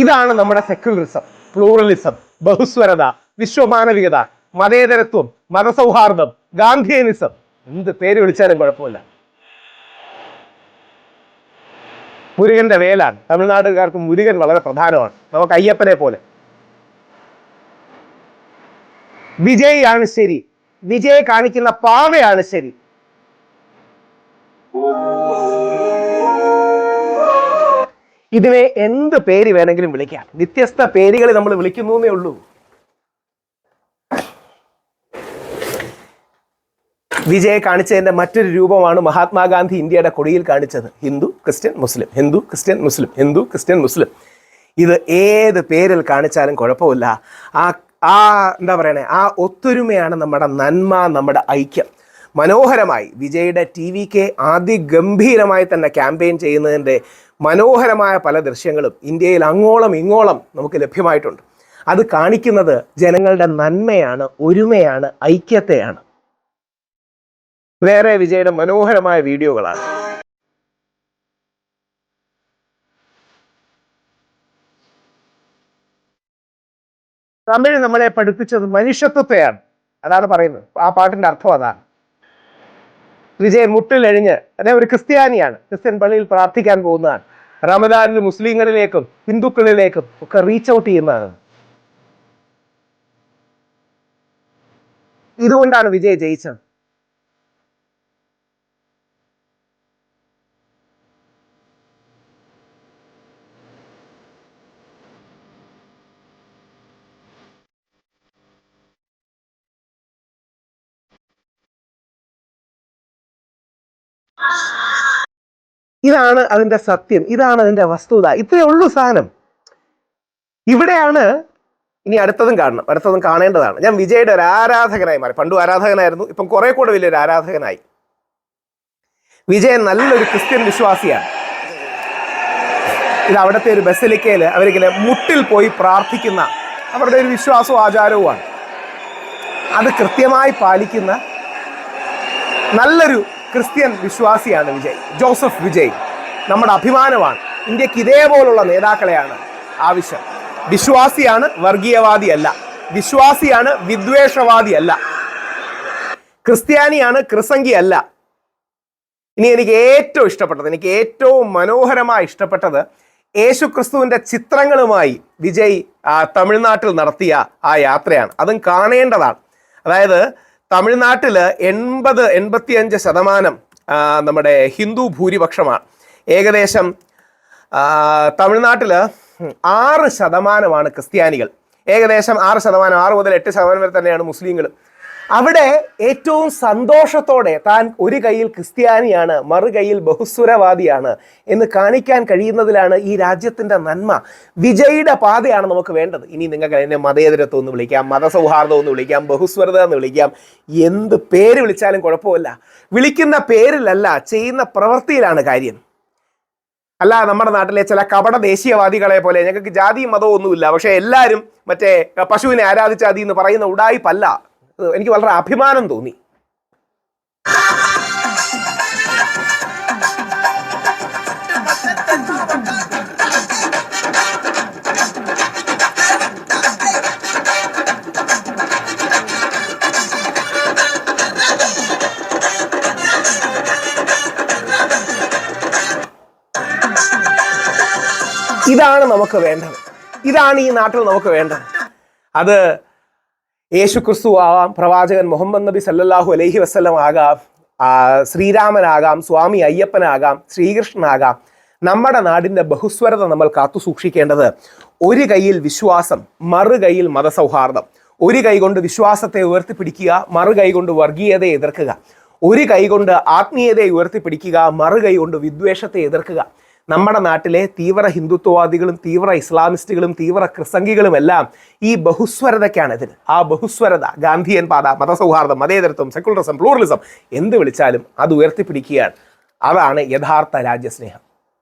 ഇതാണ് നമ്മുടെ secularism, pluralism, ബഹുസ്വരത, വിശ്വമാനവികത, മതേതരത്വം, മതസൗഹാർദ്ദം, ഗാന്ധിയനിസം. എന്ത് പേര് വിളിച്ചാലും കുഴപ്പമില്ല. മുരുകന്റെ വേലാണ്. തമിഴ്നാട്ടുകാർക്ക് മുരുകൻ വളരെ പ്രധാനമാണ്, നമുക്ക് അയ്യപ്പനെ പോലെ. വിജയ് ആണ് ശരി, വിജയ് കാണിക്കുന്ന പാവയാണ് ശരി. ഇതിനെ എന്ത് പേര് വേണമെങ്കിലും വിളിക്കാം, വ്യത്യസ്ത പേരുകൾ നമ്മൾ വിളിക്കുന്നേ ഉള്ളൂ. വിജയ് കാണിച്ചതിന്റെ മറ്റൊരു രൂപമാണ് മഹാത്മാഗാന്ധി ഇന്ത്യയുടെ കൊടിയിൽ കാണിച്ചത്. ഹിന്ദു, ക്രിസ്ത്യൻ, മുസ്ലിം, ഹിന്ദു, ക്രിസ്ത്യൻ, മുസ്ലിം, ഹിന്ദു, ക്രിസ്ത്യൻ, മുസ്ലിം. ഇത് ഏത് പേരിൽ കാണിച്ചാലും കുഴപ്പമില്ല. എന്താ പറയണേ, ആ ഒത്തൊരുമയാണ് നമ്മുടെ നന്മ, നമ്മുടെ ഐക്യം. മനോഹരമായി വിജയുടെ TVK അതിഗംഭീരമായി തന്നെ ക്യാമ്പയിൻ ചെയ്യുന്നതിൻ്റെ മനോഹരമായ പല ദൃശ്യങ്ങളും ഇന്ത്യയിൽ അങ്ങോളം ഇങ്ങോളം നമുക്ക് ലഭ്യമായിട്ടുണ്ട്. അത് കാണിക്കുന്നത് ജനങ്ങളുടെ നന്മയാണ്, ഒരുമയാണ്, ഐക്യത്തെയാണ്. വേറെ വിജയുടെ മനോഹരമായ വീഡിയോകളാണ്. തമിഴ് നമ്മളെ പഠിപ്പിച്ചത് മനുഷ്യത്വത്തെയാണ്. അതാണ് പറയുന്നത്, ആ പാട്ടിന്റെ അർത്ഥം അതാണ്. വിജയ് മുട്ടിലഴിഞ്ഞ്, അദ്ദേഹം ഒരു ക്രിസ്ത്യാനിയാണ്, ക്രിസ്ത്യൻ പള്ളിയിൽ പ്രാർത്ഥിക്കാൻ പോകുന്നതാണ്. റമദാനിൽ മുസ്ലിങ്ങളിലേക്കും ഹിന്ദുക്കളിലേക്കും ഒക്കെ റീച്ച് ഔട്ട് ചെയ്യുന്നതാണ്. ഇതുകൊണ്ടാണ് വിജയ് ജയിച്ചത്. ഇതാണ് അതിന്റെ സത്യം, ഇതാണ് അതിന്റെ വസ്തുത. ഇത്രയേ ഉള്ളൂ സാധനം. ഇവിടെയാണ് ഇനി അടുത്തതും കാണണം, അടുത്തതും കാണേണ്ടതാണ്. ഞാൻ വിജയുടെ ഒരു ആരാധകനായി മാറി. പണ്ടും ആരാധകനായിരുന്നു, ഇപ്പം കുറെ കൂടെ വലിയൊരു ആരാധകനായി. വിജയൻ നല്ലൊരു ക്രിസ്ത്യൻ വിശ്വാസിയാണ്. ഇത് അവിടുത്തെ ഒരു ബസലിക്കയിൽ അവരിങ്ങനെ മുട്ടിൽ പോയി പ്രാർത്ഥിക്കുന്ന അവരുടെ ഒരു വിശ്വാസവും ആചാരവുമാണ്. അത് കൃത്യമായി പാലിക്കുന്ന നല്ലൊരു ക്രിസ്ത്യൻ വിശ്വാസിയാണ് വിജയ്. ജോസഫ് വിജയ് നമ്മുടെ അഭിമാനമാണ്. ഇന്ത്യക്ക് ഇതേപോലുള്ള നേതാക്കളെയാണ് ആവശ്യം. വിശ്വാസിയാണ്, വർഗീയവാദിയല്ല. വിശ്വാസിയാണ്, വിദ്വേഷവാദിയല്ല. ക്രിസ്ത്യാനിയാണ്, ക്രിസംഗിയല്ല. ഇനി എനിക്ക് ഏറ്റവും മനോഹരമായി ഇഷ്ടപ്പെട്ടത് യേശു ക്രിസ്തുവിന്റെ ചിത്രങ്ങളുമായി വിജയ് തമിഴ്നാട്ടിൽ നടത്തിയ ആ യാത്രയാണ്. അതും കാണേണ്ടതാണ്. അതായത് തമിഴ്നാട്ടിൽ 85% നമ്മുടെ ഹിന്ദു ഭൂരിപക്ഷമാണ്. ഏകദേശം തമിഴ്നാട്ടിൽ 6% ക്രിസ്ത്യാനികൾ, ഏകദേശം 6 മുതൽ 8% വരെ തന്നെയാണ് മുസ്ലിങ്ങൾ. അവിടെ ഏറ്റവും സന്തോഷത്തോടെ താൻ ഒരു കൈയിൽ ക്രിസ്ത്യാനിയാണ്, മറുകൈയിൽ ബഹുസ്വരവാദിയാണ് എന്ന് കാണിക്കാൻ കഴിയുന്നതിലാണ് ഈ രാജ്യത്തിൻ്റെ നന്മ. വിജയുടെ പാതയാണ് നമുക്ക് വേണ്ടത്. ഇനി നിങ്ങൾക്ക് എന്നെ മതേതരത്വം എന്ന് വിളിക്കാം, മതസൗഹാർദ്ദം എന്ന് വിളിക്കാം, ബഹുസ്വരത എന്ന് വിളിക്കാം, എന്ത് പേര് വിളിച്ചാലും കുഴപ്പമില്ല. വിളിക്കുന്ന പേരിലല്ല, ചെയ്യുന്ന പ്രവൃത്തിയിലാണ് കാര്യം. അല്ല നമ്മുടെ നാട്ടിലെ ചില കപട ദേശീയവാദികളെ പോലെ ഞങ്ങൾക്ക് ജാതിയും മതവും ഒന്നുമില്ല, പക്ഷേ എല്ലാവരും മറ്റേ പശുവിനെ ആരാധിച്ചാൽ മതി എന്ന് പറയുന്ന ഉടായിപ്പല്ല. എനിക്ക് വളരെ അഭിമാനം തോന്നി. ഇതാണ് നമുക്ക് വേണ്ടത്, ഇതാണ് ഈ നാട്ടിൽ നമുക്ക് വേണ്ടത്. അത് യേശു ക്രിസ്തു ആകാം, പ്രവാചകൻ മുഹമ്മദ് നബി സല്ലല്ലാഹു അലൈഹി വസല്ലം ആകാം, ശ്രീരാമനാകാം, സ്വാമി അയ്യപ്പനാകാം, ശ്രീകൃഷ്ണനാകാം. നമ്മുടെ നാടിൻ്റെ ബഹുസ്വരത നമ്മൾ കാത്തു സൂക്ഷിക്കേണ്ടത് ഒരു കൈയിൽ വിശ്വാസം, മറുകൈയിൽ മതസൗഹാർദ്ദം. ഒരു കൈ കൊണ്ട് വിശ്വാസത്തെ ഉയർത്തിപ്പിടിക്കുക, മറുകൈ കൊണ്ട് വർഗീയതയെ എതിർക്കുക. ഒരു കൈ കൊണ്ട് ആത്മീയതയെ ഉയർത്തിപ്പിടിക്കുക, മറുകൈ കൊണ്ട് വിദ്വേഷത്തെ എതിർക്കുക. നമ്മുടെ നാട്ടിലെ തീവ്ര ഹിന്ദുത്വവാദികളും തീവ്ര ഇസ്ലാമിസ്റ്റുകളും തീവ്ര ക്രിസംഗികളും എല്ലാം ഈ ബഹുസ്വരതയ്ക്കാണ് എതിര്. ആ ബഹുസ്വരത, ഗാന്ധിയൻ പാത, മതസൗഹാർദ്ദം, മതേതരത്വം, സെക്യുലറിസം, പ്ലൂറലിസം എന്ത് വിളിച്ചാലും അത് ഉയർത്തിപ്പിടിക്കുകയാണ്. അതാണ് യഥാർത്ഥ രാജ്യസ്നേഹം.